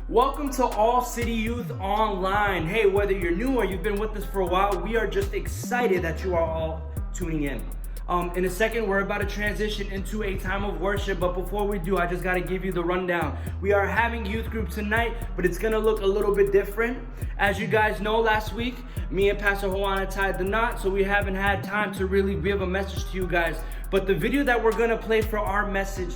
Welcome to All City Youth Online. Hey, whether you're new or you've been with us for a while, we are just excited that you are all tuning in. In a second, we're about to transition into a time of worship, but before we do, I just got to give you the rundown. We are having youth group tonight, but it's going to look a little bit different. As you guys know, last week, me and Pastor Juana tied the knot, so we haven't had time to really give a message to you guys. But the video that we're going to play for our message,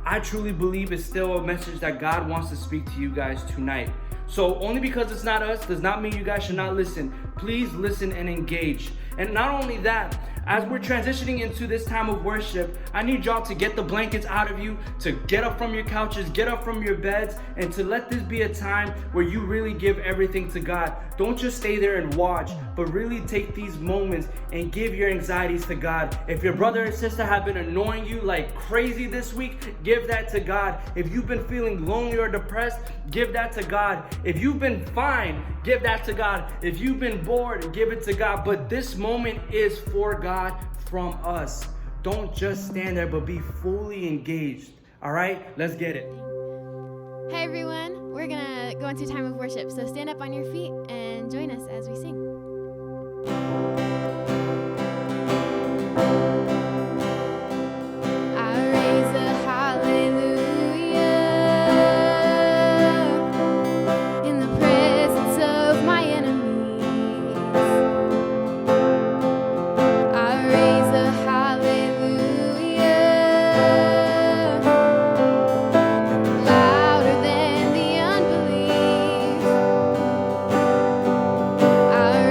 I truly believe is still a message that God wants to speak to you guys tonight. So only because it's not us does not mean you guys should not listen. Please listen and engage. And not only that, as we're transitioning into this time of worship, I need y'all to get the blankets out of you, to get up from your couches, get up from your beds, and to let this be a time where you really give everything to God. Don't just stay there and watch, but really take these moments and give your anxieties to God. If your brother and sister have been annoying you like crazy this week, give that to God. If you've been feeling lonely or depressed, give that to God. If you've been fine, give that to God. If you've been bored, give it to God. But this moment is for God from us. Don't just stand there, but be fully engaged. All right, let's get it. Hey everyone, we're gonna go into time of worship, so stand up on your feet and join us as we sing. I raise a hallelujah in the presence of my enemies. I raise a hallelujah louder than the unbelief. I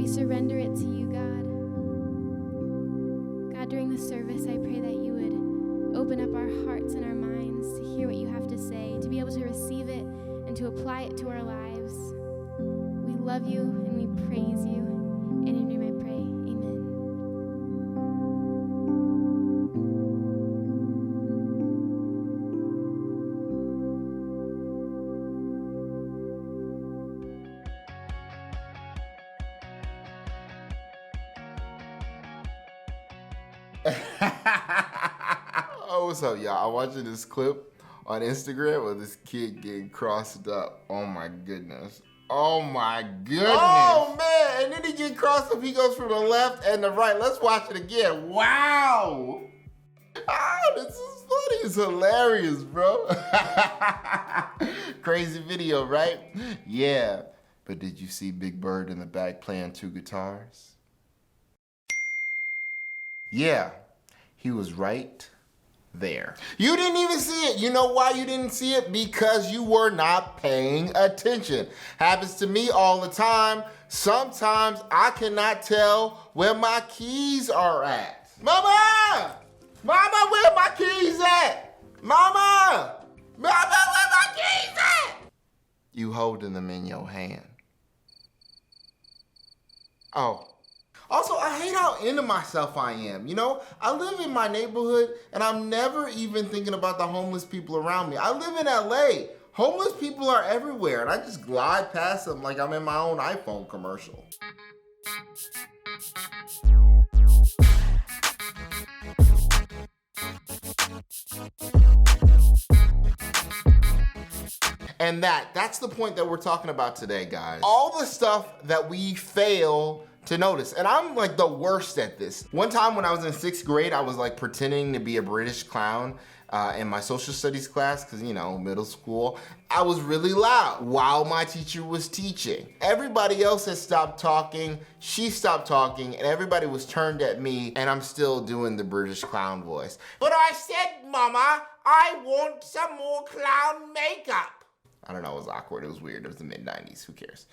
We surrender it to you, God. God, during the service, I pray that you would open up our hearts and our minds to hear what you have to say, to be able to receive it and to apply it to our lives. We love you and we praise you. In your name I pray, amen. Oh, what's up, y'all? I'm watching this clip on Instagram of this kid getting crossed up. Oh my goodness. Oh my goodness. Oh man, and then he get crossed up, he goes from the left and the right. Let's watch it again. Wow. This is funny. It's hilarious, bro. Crazy video, right? Yeah. But did you see Big Bird in the back playing 2 guitars? Yeah, he was right there. You didn't even see it. You know why you didn't see it? Because you were not paying attention. Happens to me all the time. Sometimes I cannot tell where my keys are at. Mama! Mama, where my keys at? Mama! Mama, where my keys at? You holding them in your hand. Oh. Also, I hate how into myself I am. You know, I live in my neighborhood and I'm never even thinking about the homeless people around me. I live in LA. Homeless people are everywhere and I just glide past them like I'm in my own iPhone commercial. And that's the point that we're talking about today, guys. All the stuff that we fail to notice. And I'm like the worst at this. One time when I was in 6th grade, I was like pretending to be a British clown in my social studies class, because you know, middle school. I was really loud while my teacher was teaching. Everybody else had stopped talking, she stopped talking, and everybody was turned at me, and I'm still doing the British clown voice. But I said, Mama, I want some more clown makeup. I don't know, it was awkward, it was weird, it was the mid-90s, who cares?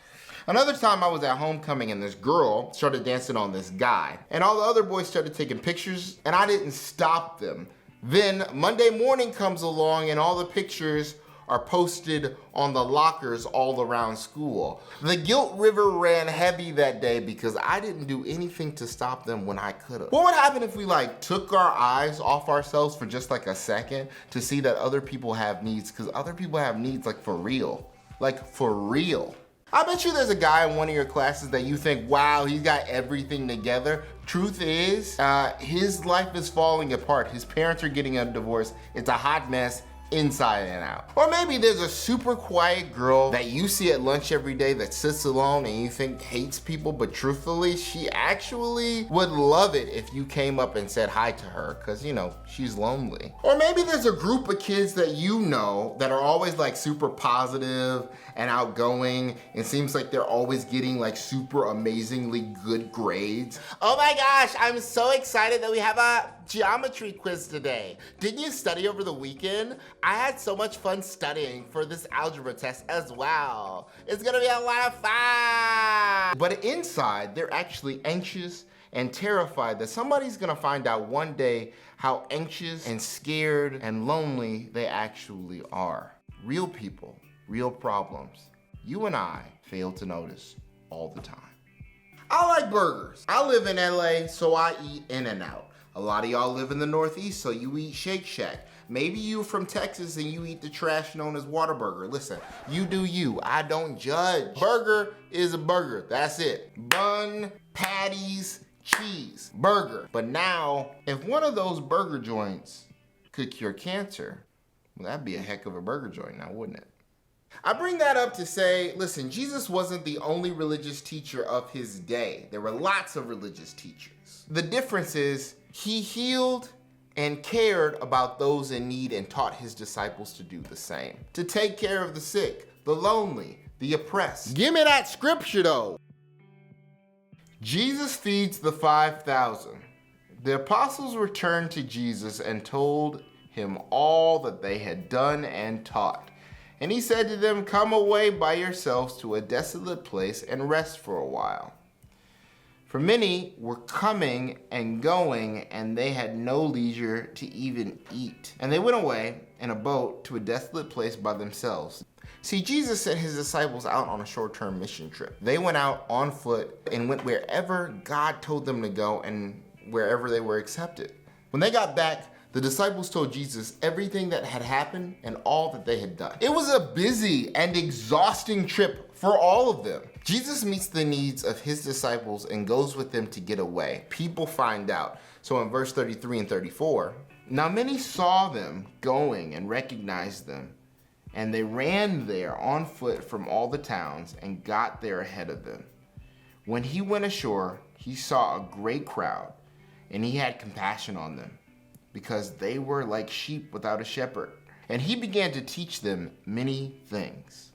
Another time I was at homecoming and this girl started dancing on this guy, and all the other boys started taking pictures, and I didn't stop them. Then Monday morning comes along and all the pictures are posted on the lockers all around school. The guilt river ran heavy that day because I didn't do anything to stop them when I could have. What would happen if we like took our eyes off ourselves for just like a second to see that other people have needs? Because other people have needs like for real. Like for real. I bet you there's a guy in one of your classes that you think, wow, he's got everything together. Truth is, his life is falling apart. His parents are getting a divorce. It's a hot mess. Inside and out. Or maybe there's a super quiet girl that you see at lunch every day that sits alone and you think hates people, but truthfully, she actually would love it if you came up and said hi to her, because you know, she's lonely. Or maybe there's a group of kids that you know that are always like super positive and outgoing. It seems like they're always getting like super amazingly good grades. Oh my gosh, I'm so excited that we have a geometry quiz today. Didn't you study over the weekend? I had so much fun studying for this algebra test as well. It's gonna be a lot of fun. But inside, they're actually anxious and terrified that somebody's gonna find out one day how anxious and scared and lonely they actually are. Real people, real problems. You and I fail to notice all the time. I like burgers. I live in LA, so I eat In-N-Out. A lot of y'all live in the Northeast, so you eat Shake Shack. Maybe you from Texas and you eat the trash known as Whataburger. Listen, you do you, I don't judge. Burger is a burger, that's it. Bun, patties, cheese, burger. But now, if one of those burger joints could cure cancer, well, that'd be a heck of a burger joint now, wouldn't it? I bring that up to say, listen, Jesus wasn't the only religious teacher of his day. There were lots of religious teachers. The difference is, he healed and cared about those in need and taught his disciples to do the same. To take care of the sick, the lonely, the oppressed. Give me that scripture though. Jesus feeds the 5,000. The apostles returned to Jesus and told him all that they had done and taught. And he said to them, come away by yourselves to a desolate place and rest for a while. For many were coming and going, and they had no leisure to even eat. And they went away in a boat to a desolate place by themselves. See, Jesus sent his disciples out on a short-term mission trip. They went out on foot and went wherever God told them to go and wherever they were accepted. When they got back, the disciples told Jesus everything that had happened and all that they had done. It was a busy and exhausting trip for all of them. Jesus meets the needs of his disciples and goes with them to get away. People find out. So in verse 33 and 34, now many saw them going and recognized them, and they ran there on foot from all the towns and got there ahead of them. When he went ashore, he saw a great crowd, and he had compassion on them, because they were like sheep without a shepherd. And he began to teach them many things.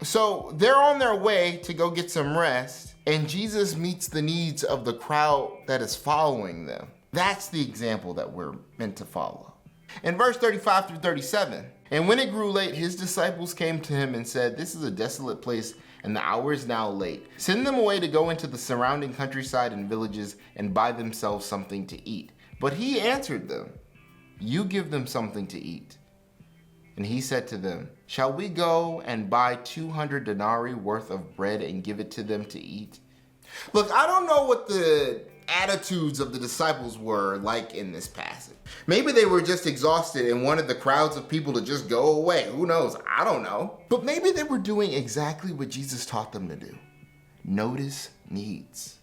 So they're on their way to go get some rest, and Jesus meets the needs of the crowd that is following them. That's the example that we're meant to follow. In verse 35 through 37, and when it grew late, his disciples came to him and said, this is a desolate place, and the hour is now late. Send them away to go into the surrounding countryside and villages and buy themselves something to eat. But he answered them, you give them something to eat. And he said to them, shall we go and buy 200 denarii worth of bread and give it to them to eat? Look, I don't know what the attitudes of the disciples were like in this passage. Maybe they were just exhausted and wanted the crowds of people to just go away. Who knows? I don't know. But maybe they were doing exactly what Jesus taught them to do. Notice needs.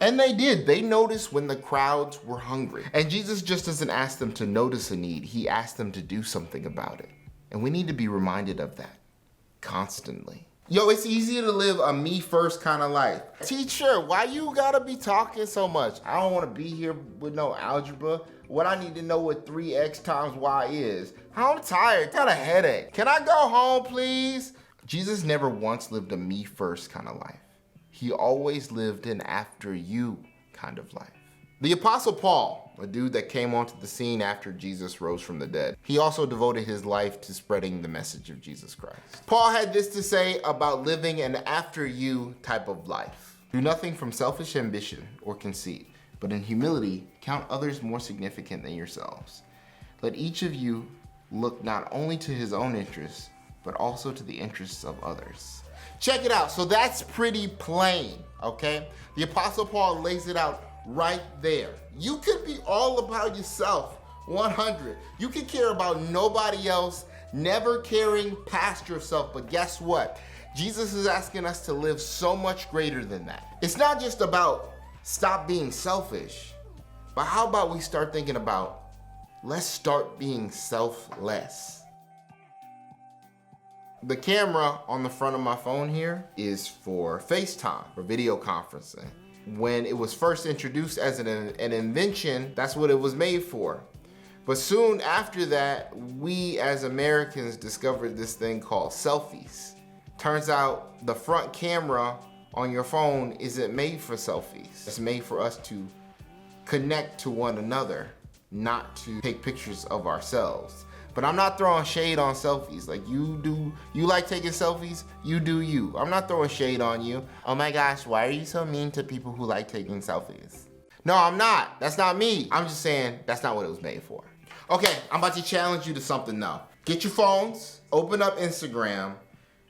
And they did. They noticed when the crowds were hungry. And Jesus just doesn't ask them to notice a need. He asked them to do something about it. And we need to be reminded of that constantly. Yo, it's easier to live a me first kind of life. Teacher, why you gotta be talking so much? I don't wanna be here with no algebra. What I need to know what 3x times y is. I'm tired, got a headache. Can I go home, please? Jesus never once lived a me first kind of life. He always lived an after you kind of life. The Apostle Paul, a dude that came onto the scene after Jesus rose from the dead, he also devoted his life to spreading the message of Jesus Christ. Paul had this to say about living an after you type of life. Do nothing from selfish ambition or conceit, but in humility count others more significant than yourselves. Let each of you look not only to his own interests, but also to the interests of others. Check it out. So that's pretty plain, okay? The Apostle Paul lays it out right there. You could be all about yourself, 100. You could care about nobody else, never caring past yourself. But guess what? Jesus is asking us to live so much greater than that. It's not just about stop being selfish, but how about we start thinking about let's start being selfless. The camera on the front of my phone here is for FaceTime, for video conferencing. When it was first introduced as an invention, that's what it was made for. But soon after that, we as Americans discovered this thing called selfies. Turns out the front camera on your phone isn't made for selfies. It's made for us to connect to one another, not to take pictures of ourselves. But I'm not throwing shade on selfies. Like you like taking selfies, you do you. I'm not throwing shade on you. Oh my gosh, why are you so mean to people who like taking selfies? No, I'm not. That's not me. I'm just saying that's not what it was made for. Okay, I'm about to challenge you to something now. Get your phones, open up Instagram,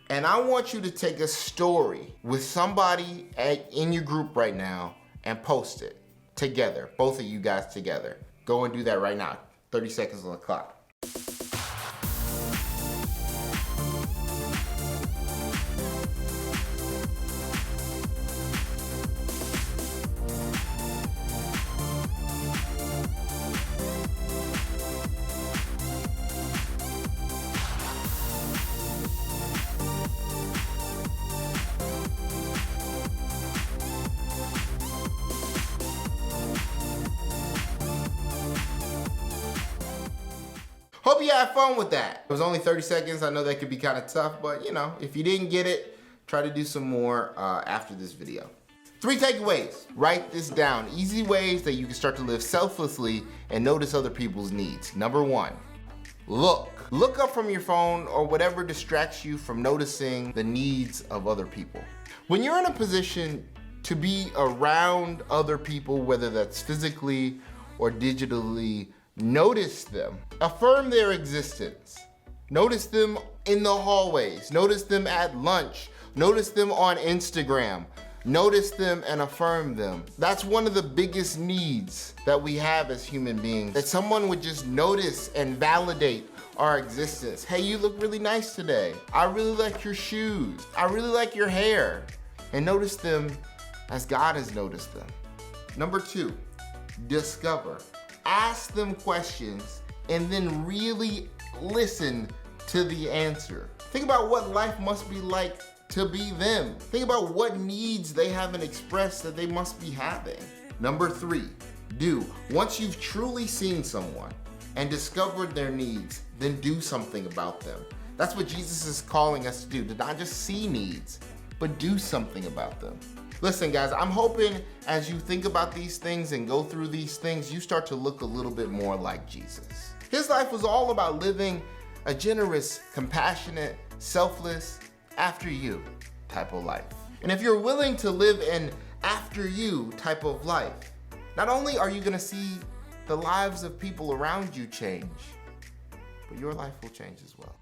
and I want you to take a story with somebody in your group right now and post it together, both of you guys together. Go and do that right now. 30 seconds on the clock. Hope you had fun with that. It was only 30 seconds. I know that could be kind of tough, but you know, if you didn't get it, try to do some more after this video. 3 takeaways. Write this down. Easy ways that you can start to live selflessly and notice other people's needs. Number 1, look. Look up from your phone or whatever distracts you from noticing the needs of other people. When you're in a position to be around other people, whether that's physically or digitally, notice them. Affirm their existence. Notice them in the hallways. Notice them at lunch. Notice them on Instagram. Notice them and affirm them. That's one of the biggest needs that we have as human beings, that someone would just notice and validate our existence. Hey, you look really nice today. I really like your shoes. I really like your hair. And notice them as God has noticed them. Number 2, discover. Ask them questions and then really listen to the answer. Think about what life must be like to be them. Think about what needs they haven't expressed that they must be having. Number 3, do. Once you've truly seen someone and discovered their needs, then do something about them. That's what Jesus is calling us to do, to not just see needs, but do something about them. Listen, guys, I'm hoping as you think about these things and go through these things, you start to look a little bit more like Jesus. His life was all about living a generous, compassionate, selfless, after you type of life. And if you're willing to live an after you type of life, not only are you gonna see the lives of people around you change, but your life will change as well.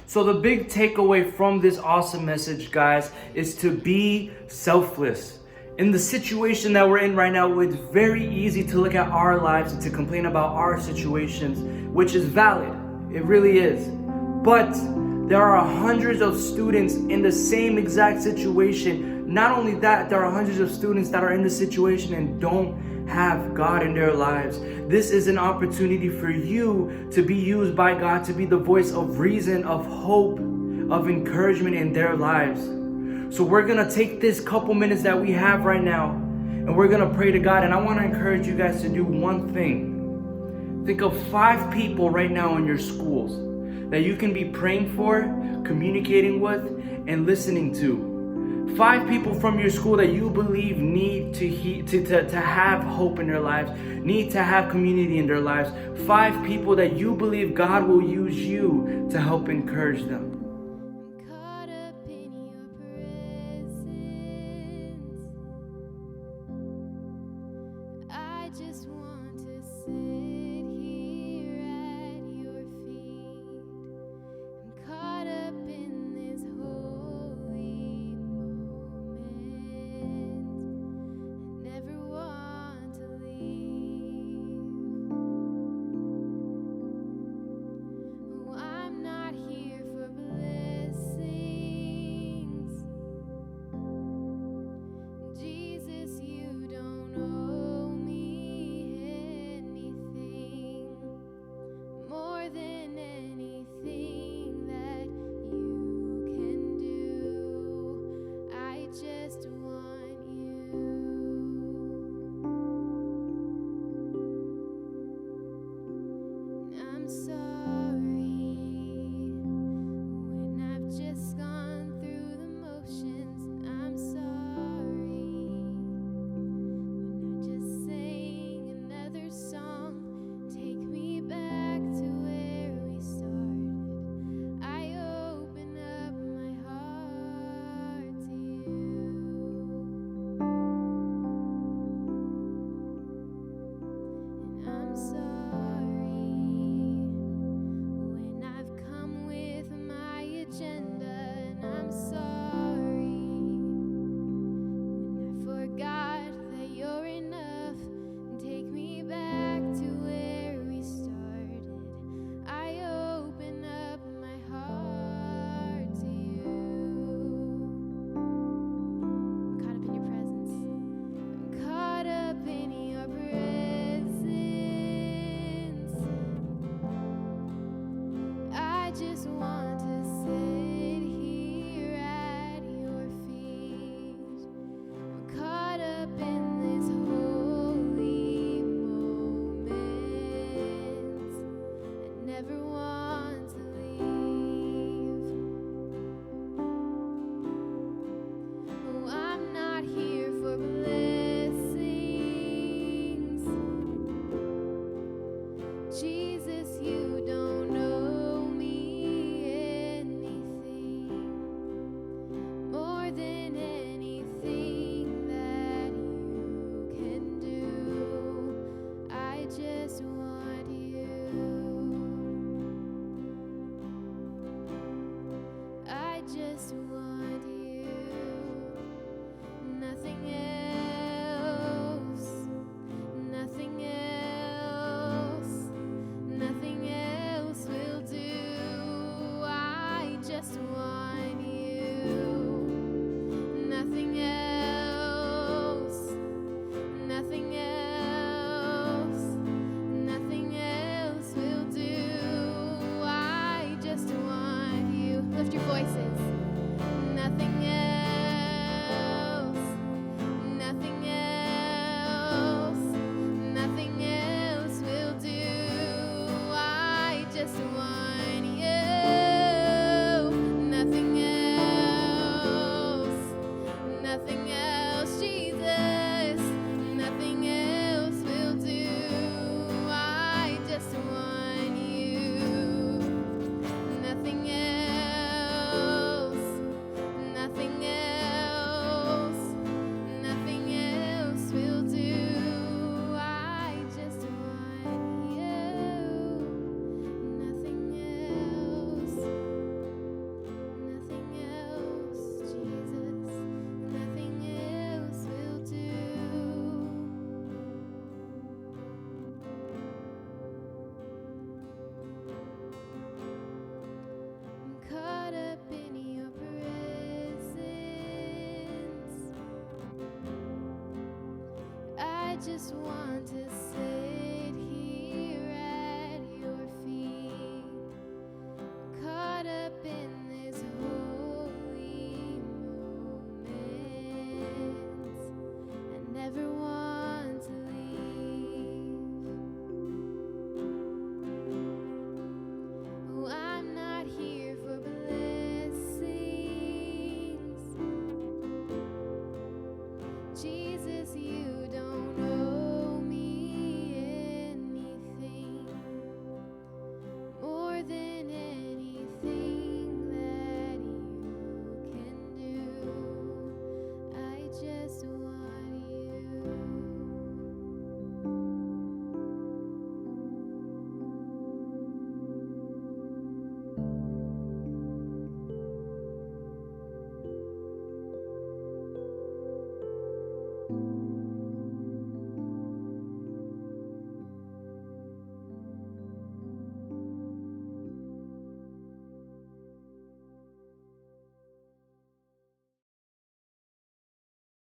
So the big takeaway from this awesome message, guys, is to be selfless. In the situation that we're in right now, it's very easy to look at our lives and to complain about our situations, which is valid. It really is. But there are hundreds of students in the same exact situation. Not only that, there are hundreds of students that are in the situation and don't have God in their lives. This is an opportunity for you to be used by God to be the voice of reason, of hope, of encouragement in their lives. So we're gonna take this couple minutes that we have right now and we're gonna pray to God. And I wanna encourage you guys to do one thing. Think of 5 people right now in your schools that you can be praying for, communicating with, and listening to. 5 people from your school that you believe need to have hope in their lives, need to have community in their lives. 5 people that you believe God will use you to help encourage them. Jesus, you don't know me. just want to say